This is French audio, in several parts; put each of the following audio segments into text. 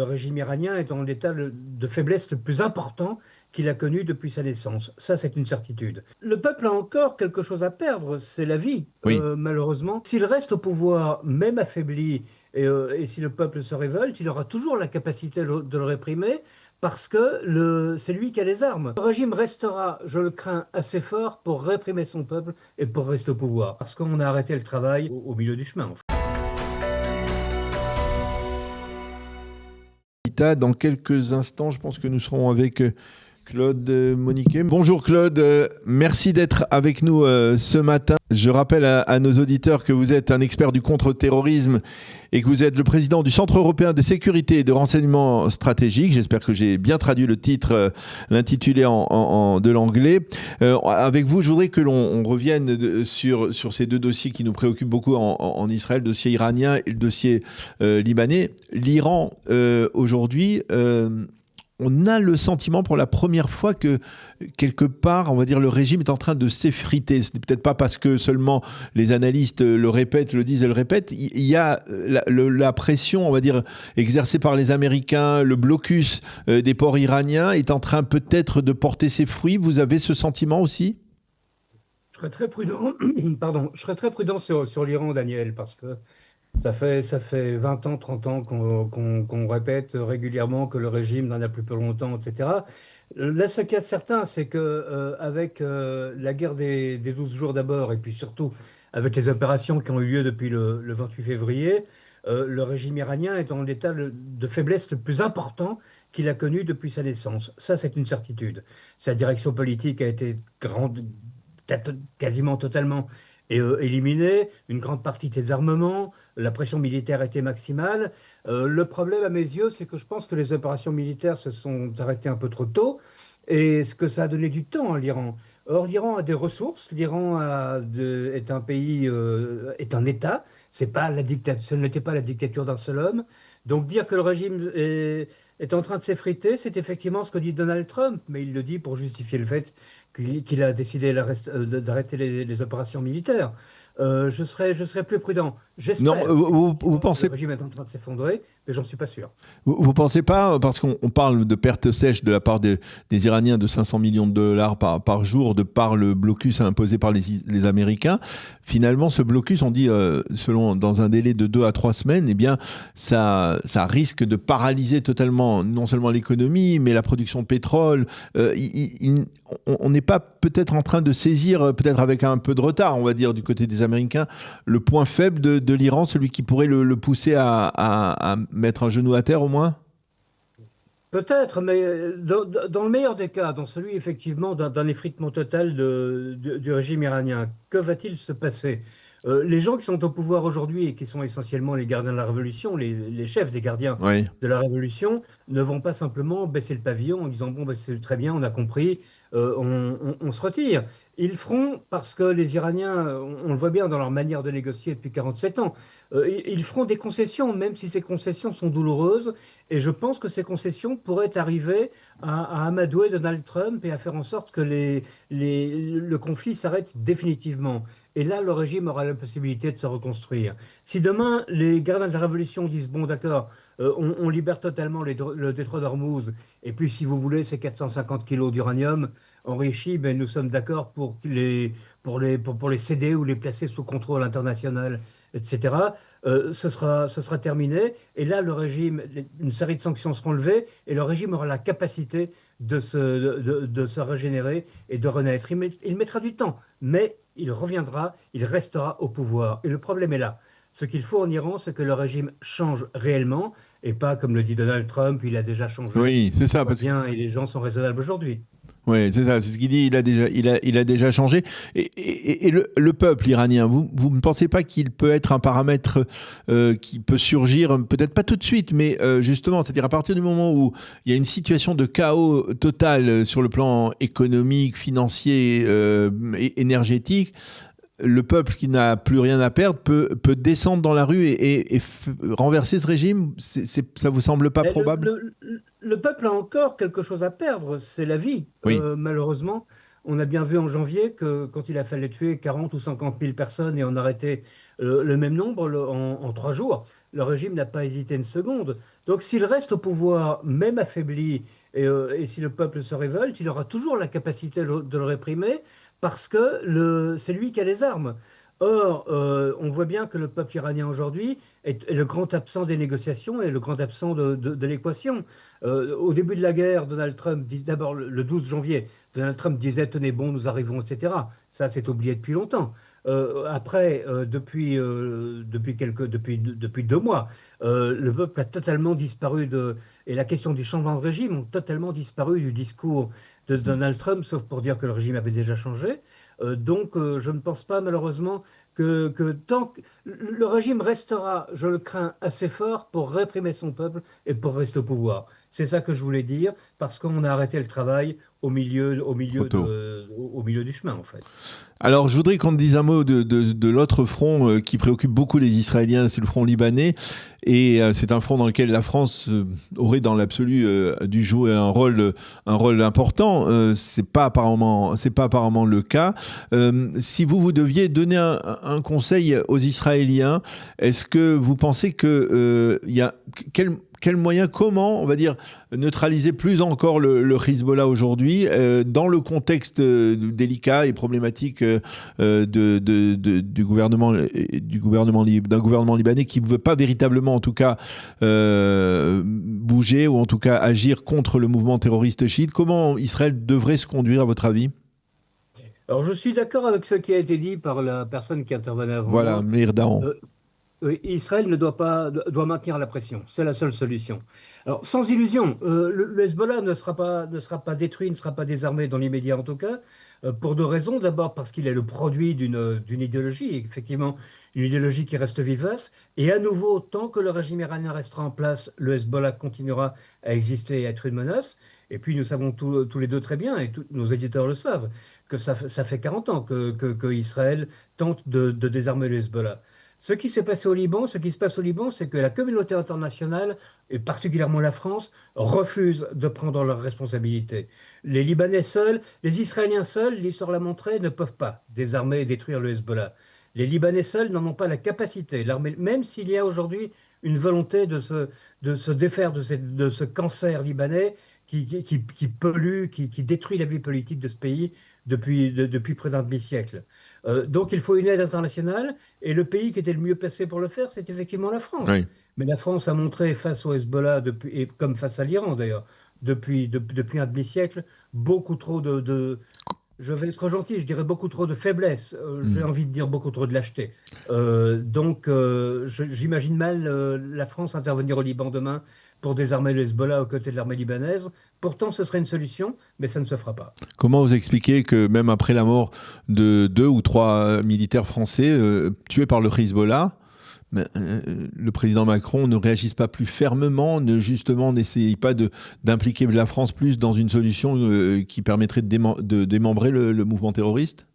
le régime iranien est dans l'état de faiblesse le plus important qu'il a connu depuis sa naissance. Ça, c'est une certitude. Le peuple a encore quelque chose à perdre, c'est la vie, Oui. malheureusement. S'il reste au pouvoir, même affaibli, et si le peuple se révolte, il aura toujours la capacité de le réprimer parce que c'est lui qui a les armes. Le régime restera, je le crains, assez fort pour réprimer son peuple et pour rester au pouvoir. Parce qu'on a arrêté le travail au milieu du chemin, en fait. Dans quelques instants, je pense que nous serons avec Claude Moniquet. Bonjour Claude, merci d'être avec nous ce matin. Je rappelle à nos auditeurs que vous êtes un expert du contre-terrorisme et que vous êtes le président du Centre européen de sécurité et de renseignement stratégique. J'espère que j'ai bien traduit le titre, l'intitulé de l'anglais. Avec vous, je voudrais que l'on revienne sur ces deux dossiers qui nous préoccupent beaucoup en Israël, le dossier iranien et le dossier libanais. L'Iran, aujourd'hui, on a le sentiment pour la première fois que, quelque part, on va dire, le régime est en train de s'effriter. Ce n'est peut-être pas parce que seulement les analystes le répètent, le disent et le répètent. Il y a la pression, on va dire, exercée par les Américains, le blocus des ports iraniens est en train peut-être de porter ses fruits. Vous avez ce sentiment aussi ? Je serais très prudent, pardon, je serais très prudent sur l'Iran, Daniel, parce que ça fait 20 ans, 30 ans qu'on répète régulièrement que le régime n'en a plus pour longtemps, etc. Là, ce qu'il y a de certain, c'est qu'avec la guerre des 12 jours d'abord, et puis surtout avec les opérations qui ont eu lieu depuis le 28 février, le régime iranien est dans l'état de faiblesse le plus important qu'il a connu depuis sa naissance. Ça, c'est une certitude. Sa direction politique a été quasiment totalement éliminée, une grande partie de ses armements, la pression militaire était maximale. Le problème à mes yeux, c'est que je pense que les opérations militaires se sont arrêtées un peu trop tôt et ce que ça a donné du temps à l'Iran. Or, l'Iran a des ressources, l'Iran est un pays, est un État, ce n'était pas la dictature d'un seul homme. Donc dire que le régime est en train de s'effriter, c'est effectivement ce que dit Donald Trump, mais il le dit pour justifier le fait qu'il a décidé d'arrêter les opérations militaires. Je serais plus prudent. Non, J'espère vous pensez... que le régime est en train de s'effondrer, mais j'en suis pas sûr. Vous pensez pas, parce qu'on parle de pertes sèches de la part des Iraniens de 500 millions de dollars par jour, de par le blocus imposé par les Américains, finalement ce blocus, on dit dans un délai de 2 à 3 semaines, eh bien ça risque de paralyser totalement non seulement l'économie, mais la production de pétrole. On n'est pas peut-être en train de saisir, peut-être avec un peu de retard, on va dire, du côté des Américains, le point faible de l'Iran, celui qui pourrait le pousser à mettre un genou à terre au moins? Peut-être, mais dans le meilleur des cas, dans celui effectivement d'un effritement total du régime iranien, que va-t-il se passer? Les gens qui sont au pouvoir aujourd'hui et qui sont essentiellement les gardiens de la révolution, les chefs des gardiens Oui. de la révolution, ne vont pas simplement baisser le pavillon en disant bon, ben, c'est très bien, on a compris, on se retire. Ils feront, parce que les Iraniens, on le voit bien dans leur manière de négocier depuis 47 ans, ils feront des concessions, même si ces concessions sont douloureuses. Et je pense que ces concessions pourraient arriver à amadouer Donald Trump et à faire en sorte que le conflit s'arrête définitivement. Et là, le régime aura la possibilité de se reconstruire. Si demain, les gardiens de la révolution disent, bon d'accord, on libère totalement le détroit d'Ormuz, et puis si vous voulez, ces 450 kilos d'uranium enrichi, ben, nous sommes d'accord pour les céder ou les placer sous contrôle international, etc. Ce sera terminé. Et là, une série de sanctions seront levées, et le régime aura la capacité de se régénérer et de renaître. Il mettra du temps, mais il reviendra, il restera au pouvoir. Et le problème est là. Ce qu'il faut en Iran, c'est que le régime change réellement, et pas comme le dit Donald Trump, il a déjà changé. Oui, c'est ça. Bien, et les gens sont raisonnables aujourd'hui. Oui, c'est ça, c'est ce qu'il dit, il a déjà changé. Et le peuple iranien, vous ne pensez pas qu'il peut être un paramètre qui peut surgir, peut-être pas tout de suite, mais justement, c'est-à-dire à partir du moment où il y a une situation de chaos total sur le plan économique, financier et énergétique, le peuple qui n'a plus rien à perdre peut descendre dans la rue et renverser ce régime? Ça vous semble pas probable? Le peuple a encore quelque chose à perdre, c'est la vie, Oui. malheureusement. On a bien vu en janvier que quand il a fallu tuer 40 ou 50 000 personnes et en arrêter le même nombre en 3 jours, le régime n'a pas hésité une seconde. Donc s'il reste au pouvoir, même affaibli, et si le peuple se révolte, il aura toujours la capacité de le réprimer parce que c'est lui qui a les armes. Or, on voit bien que le peuple iranien aujourd'hui est le grand absent des négociations et le grand absent de l'équation. Au début de la guerre, Donald Trump, d'abord le 12 janvier, Donald Trump disait tenez bon, nous arrivons, etc. Ça, c'est oublié depuis longtemps. Après, depuis 2 mois, le peuple a totalement disparu et la question du changement de régime ont totalement disparu du discours de Donald Trump, sauf pour dire que le régime avait déjà changé. Donc, je ne pense pas malheureusement que tant que le régime restera, je le crains, assez fort pour réprimer son peuple et pour rester au pouvoir. C'est ça que je voulais dire, parce qu'on a arrêté le travail au milieu du chemin, en fait. Alors, je voudrais qu'on te dise un mot de l'autre front qui préoccupe beaucoup les Israéliens, c'est le front libanais. Et c'est un front dans lequel la France aurait dans l'absolu dû jouer un rôle important. C'est pas apparemment le cas. Si vous deviez donner un conseil aux Israéliens, est-ce que vous pensez que il y a quel moyen, comment, on va dire, neutraliser plus encore le Hezbollah aujourd'hui dans le contexte délicat et problématique d'un gouvernement libanais qui ne veut pas véritablement, en tout cas, bouger ou en tout cas agir contre le mouvement terroriste chiite. Comment Israël devrait se conduire, à votre avis ? Alors, je suis d'accord avec ce qui a été dit par la personne qui intervenait avant voilà, moi. Meir Dahan. Israël doit maintenir la pression. C'est la seule solution. Alors, sans illusion, le Hezbollah ne sera pas détruit, ne sera pas désarmé dans l'immédiat en tout cas, pour 2 raisons. D'abord parce qu'il est le produit d'une idéologie, effectivement, une idéologie qui reste vivace. Et à nouveau, tant que le régime iranien restera en place, le Hezbollah continuera à exister et à être une menace. Et puis nous savons tous les deux très bien, et tous nos éditeurs le savent, que ça fait 40 ans que Israël tente de désarmer le Hezbollah. Ce qui se passe au Liban, c'est que la communauté internationale, et particulièrement la France, refuse de prendre leurs responsabilités. Les Libanais seuls, les Israéliens seuls, l'histoire l'a montré, ne peuvent pas désarmer et détruire le Hezbollah. Les Libanais seuls n'en ont pas la capacité. L'armée, même s'il y a aujourd'hui une volonté de se défaire de ce cancer libanais qui pollue, qui détruit la vie politique de ce pays depuis près d'un demi-siècle. Donc il faut une aide internationale, et le pays qui était le mieux placé pour le faire, c'est effectivement la France. Oui. Mais la France a montré face au Hezbollah, et comme face à l'Iran d'ailleurs, depuis un demi-siècle, beaucoup trop je vais être gentil, je dirais beaucoup trop de faiblesse, j'ai envie de dire beaucoup trop de lâcheté. Donc j'imagine mal la France intervenir au Liban demain pour désarmer le Hezbollah aux côtés de l'armée libanaise. Pourtant, ce serait une solution, mais ça ne se fera pas. Comment vous expliquez que même après la mort de 2 ou 3 militaires français tués par le Hezbollah, le président Macron ne réagisse pas plus fermement, n'essaye pas d'impliquer la France plus dans une solution qui permettrait de démembrer le mouvement terroriste ?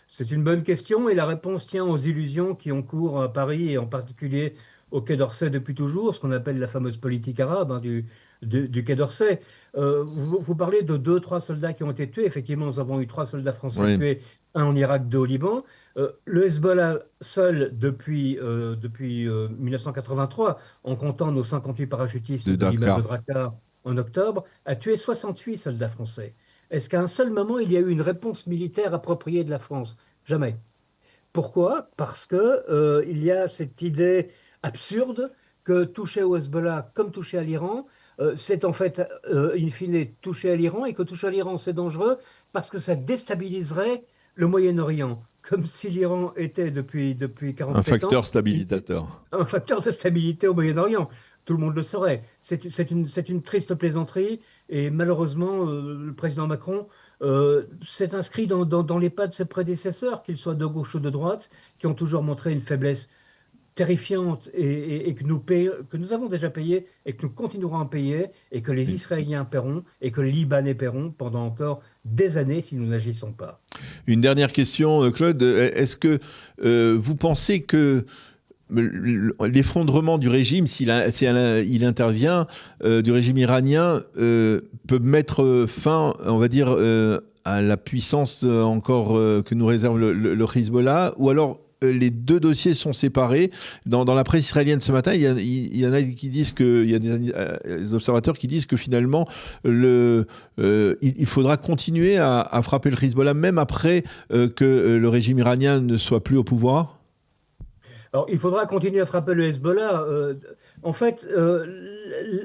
C'est une bonne question, et la réponse tient aux illusions qui ont cours à Paris et en particulier au Quai d'Orsay depuis toujours, ce qu'on appelle la fameuse politique arabe du Quai d'Orsay. Vous parlez de 2-3 soldats qui ont été tués. Effectivement, nous avons eu 3 soldats français tués, un en Irak, 2 au Liban. Le Hezbollah seul, depuis 1983, en comptant nos 58 parachutistes de l'immeuble de Drakkar en octobre, a tué 68 soldats français. Est-ce qu'à un seul moment, il y a eu une réponse militaire appropriée de la France ? Jamais. Pourquoi ? Parce que il y a cette idée absurde que toucher au Hezbollah comme toucher à l'Iran, c'est en fait, in fine, toucher à l'Iran, et que toucher à l'Iran, c'est dangereux parce que ça déstabiliserait le Moyen-Orient, comme si l'Iran était depuis 47 ans... Un facteur stabilisateur. Un facteur de stabilité au Moyen-Orient. Tout le monde le saurait. C'est une triste plaisanterie, et malheureusement, le président Macron s'est inscrit dans les pas de ses prédécesseurs, qu'ils soient de gauche ou de droite, qui ont toujours montré une faiblesse terrifiante et que nous avons déjà payé et que nous continuerons à payer, et que les Israéliens paieront et que les Libanais paieront pendant encore des années si nous n'agissons pas. Une dernière question, Claude. Est-ce que vous pensez que l'effondrement du régime, s'il intervient, du régime iranien, peut mettre fin, on va dire, à la puissance encore que nous réserve le Hezbollah, ou alors les deux dossiers sont séparés. Dans la presse israélienne ce matin, il y en a qui disent que, il y a des observateurs qui disent que finalement, il faudra continuer à frapper le Hezbollah même après que le régime iranien ne soit plus au pouvoir. Alors, il faudra continuer à frapper le Hezbollah. En fait,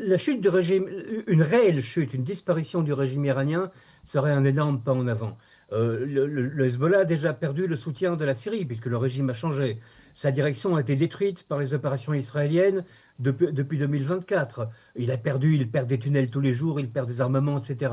la chute du régime, une réelle chute, une disparition du régime iranien serait un énorme pas en avant. Le Hezbollah a déjà perdu le soutien de la Syrie, puisque le régime a changé. Sa direction a été détruite par les opérations israéliennes depuis 2024. Il perd des tunnels tous les jours, il perd des armements, etc.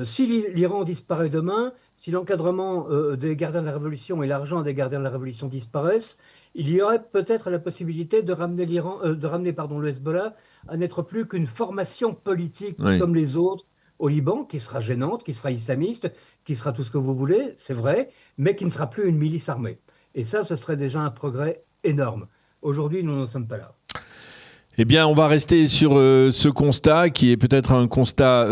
Si l'Iran disparaît demain, si l'encadrement des gardiens de la Révolution et l'argent des gardiens de la Révolution disparaissent, il y aurait peut-être la possibilité de ramener le Hezbollah à n'être plus qu'une formation politique comme les autres au Liban, qui sera gênante, qui sera islamiste, qui sera tout ce que vous voulez, c'est vrai, mais qui ne sera plus une milice armée. Et ça, ce serait déjà un progrès énorme. Aujourd'hui, nous n'en sommes pas là. Eh bien, on va rester sur ce constat qui est peut-être un constat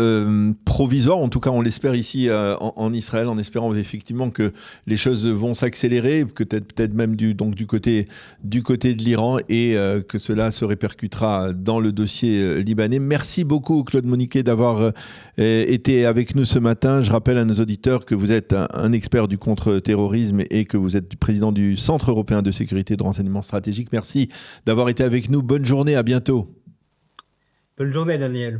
provisoire. En tout cas, on l'espère ici en Israël, en espérant effectivement que les choses vont s'accélérer, peut-être même du côté de l'Iran, et que cela se répercutera dans le dossier libanais. Merci beaucoup, Claude Moniquet, d'avoir été avec nous ce matin. Je rappelle à nos auditeurs que vous êtes un expert du contre-terrorisme et que vous êtes président du Centre européen de sécurité et de renseignement stratégique. Merci d'avoir été avec nous. Bonne journée, à bientôt. Bonne journée, Daniel.